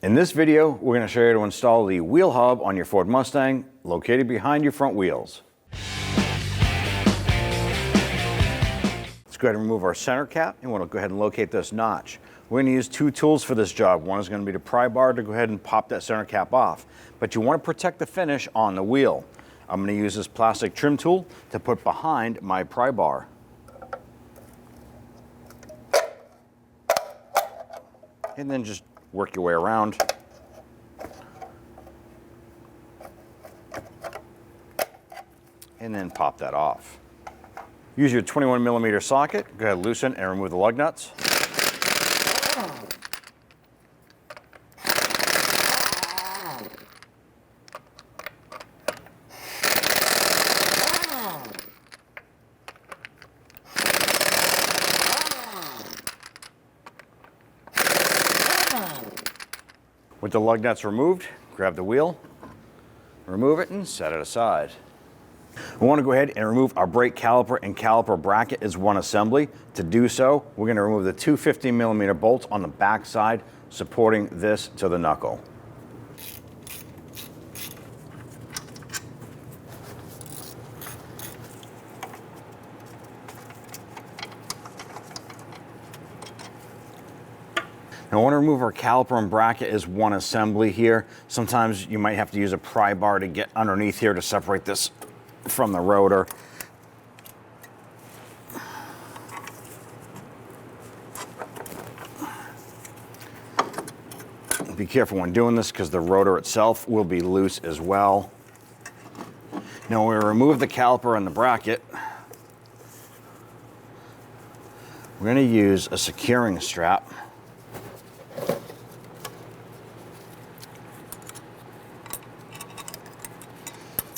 In this video, we're going to show you how to install the wheel hub on your Ford Mustang, located behind your front wheels. Let's go ahead and remove our center cap, and we'll go ahead and locate this notch. We're going to use two tools for this job. One is going to be the pry bar to go ahead and pop that center cap off, but you want to protect the finish on the wheel. I'm going to use this plastic trim tool to put behind my pry bar. And then just work your way around. And then pop that off. Use your 21mm socket. Go ahead, loosen and remove the lug nuts. With the lug nuts removed, grab the wheel, remove it, and set it aside. We want to go ahead and remove our brake caliper and caliper bracket as one assembly. To do so, we're going to remove the two 15mm bolts on the back side supporting this to the knuckle. Now, I want to remove our caliper and bracket as one assembly here. Sometimes you might have to use a pry bar to get underneath here to separate this from the rotor. Be careful when doing this because the rotor itself will be loose as well. Now, when we remove the caliper and the bracket, we're going to use a securing strap.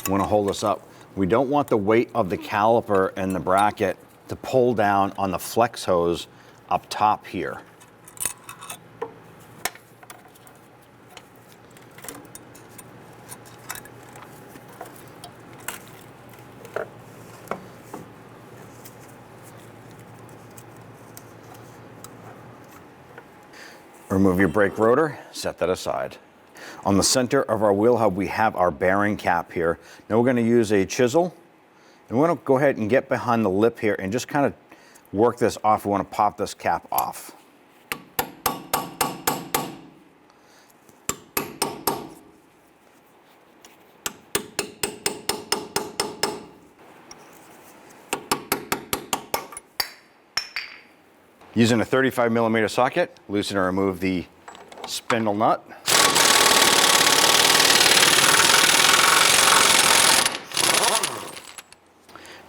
We want to hold this up. We don't want the weight of the caliper and the bracket to pull down on the flex hose up top here. Remove your brake rotor, set that aside. On the center of our wheel hub, we have our bearing cap here. Now we're going to use a chisel, and we're going to go ahead and get behind the lip here and just kind of work this off. We want to pop this cap off. Using a 35mm socket, loosen and remove the spindle nut.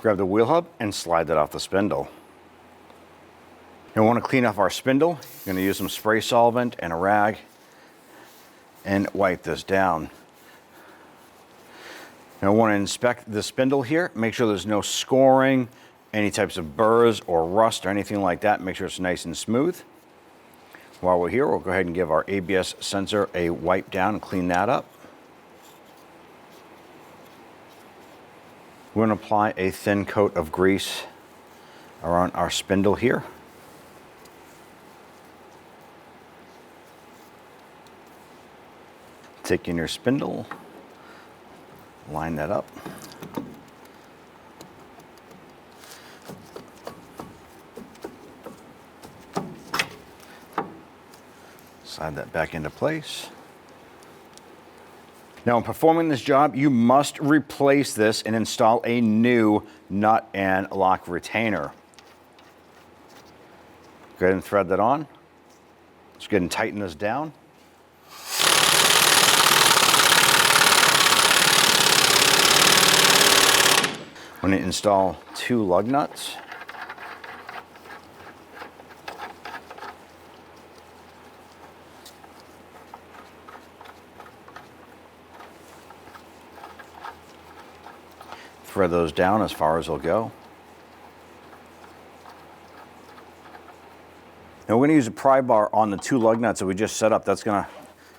Grab the wheel hub and slide that off the spindle. Now we want to clean off our spindle. You're going to use some spray solvent and a rag and wipe this down. Now I want to inspect the spindle here. Make sure there's no scoring, any types of burrs or rust or anything like that. Make sure it's nice and smooth. While we're here, we'll go ahead and give our ABS sensor a wipe down and clean that up. We're going to apply a thin coat of grease around our spindle here. Take in your spindle, line that up. Slide that back into place. Now, in performing this job, you must replace this and install a new nut and lock retainer. Go ahead and thread that on. Let's go ahead and tighten this down. I'm going to install two lug nuts. Thread those down as far as they'll go. Now we're going to use a pry bar on the two lug nuts that we just set up. That's going to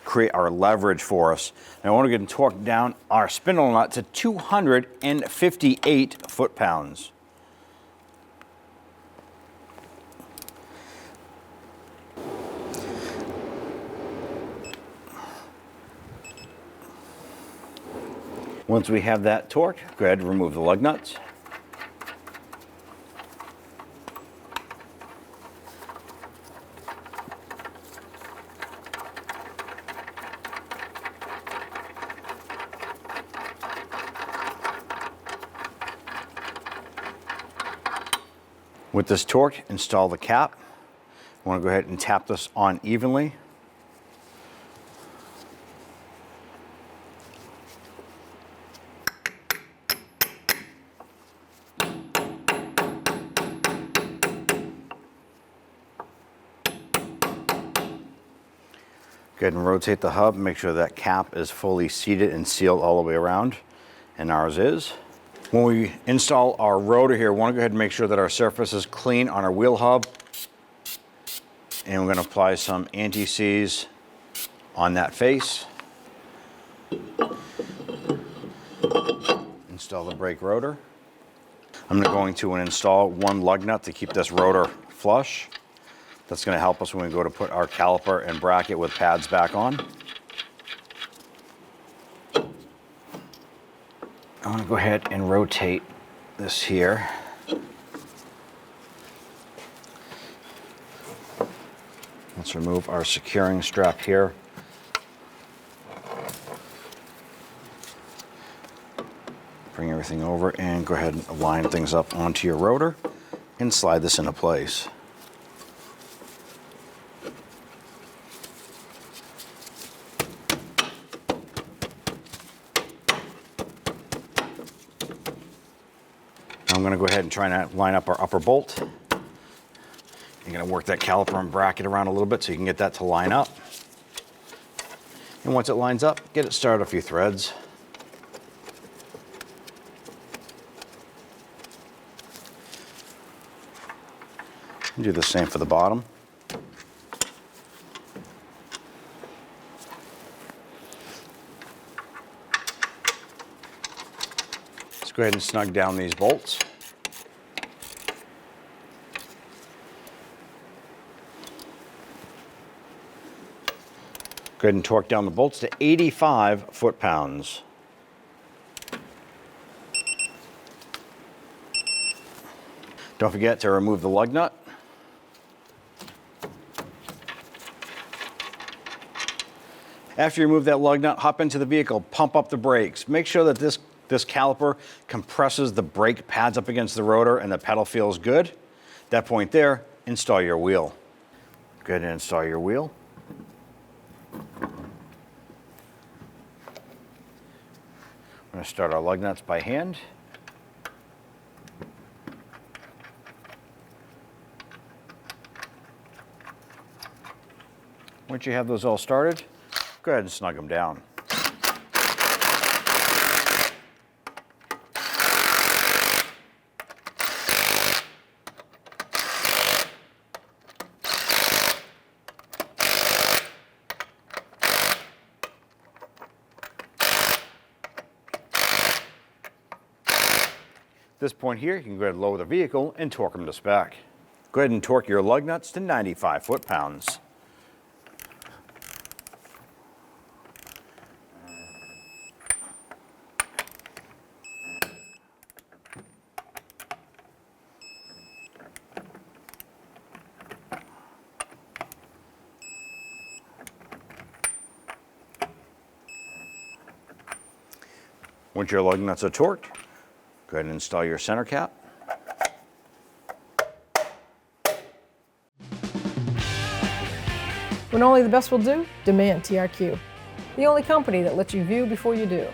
create our leverage for us. Now I want to get and torque down our spindle nut to 258 foot-pounds. Once we have that torqued, go ahead and remove the lug nuts. With this torque, install the cap. I want to go ahead and tap this on evenly. Go ahead and rotate the hub, make sure that cap is fully seated and sealed all the way around, and ours is. When we install our rotor here, we want to go ahead and make sure that our surface is clean on our wheel hub. And we're going to apply some anti-seize on that face. Install the brake rotor. I'm going to install one lug nut to keep this rotor flush. That's going to help us when we go to put our caliper and bracket with pads back on. I'm going to go ahead and rotate this here. Let's remove our securing strap here. Bring everything over and go ahead and line things up onto your rotor and slide this into place. I'm going to go ahead and try and line up our upper bolt. You're going to work that caliper and bracket around a little bit so you can get that to line up. And once it lines up, get it started a few threads. And do the same for the bottom. Let's go ahead and snug down these bolts. Go ahead and torque down the bolts to 85 foot-pounds. Don't forget to remove the lug nut. After you remove that lug nut, hop into the vehicle, pump up the brakes. Make sure that this caliper compresses the brake pads up against the rotor and the pedal feels good. At that point there, install your wheel. Go ahead and install your wheel. I'm going to start our lug nuts by hand. Once you have those all started, go ahead and snug them down. At this point here, you can go ahead and lower the vehicle and torque them to spec. Go ahead and torque your lug nuts to 95 foot-pounds. Once your lug nuts are torqued, go ahead and install your center cap. When only the best will do, demand TRQ. The only company that lets you view before you do.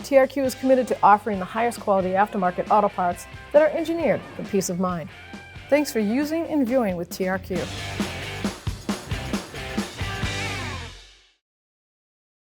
TRQ is committed to offering the highest quality aftermarket auto parts that are engineered for peace of mind. Thanks for using and viewing with TRQ.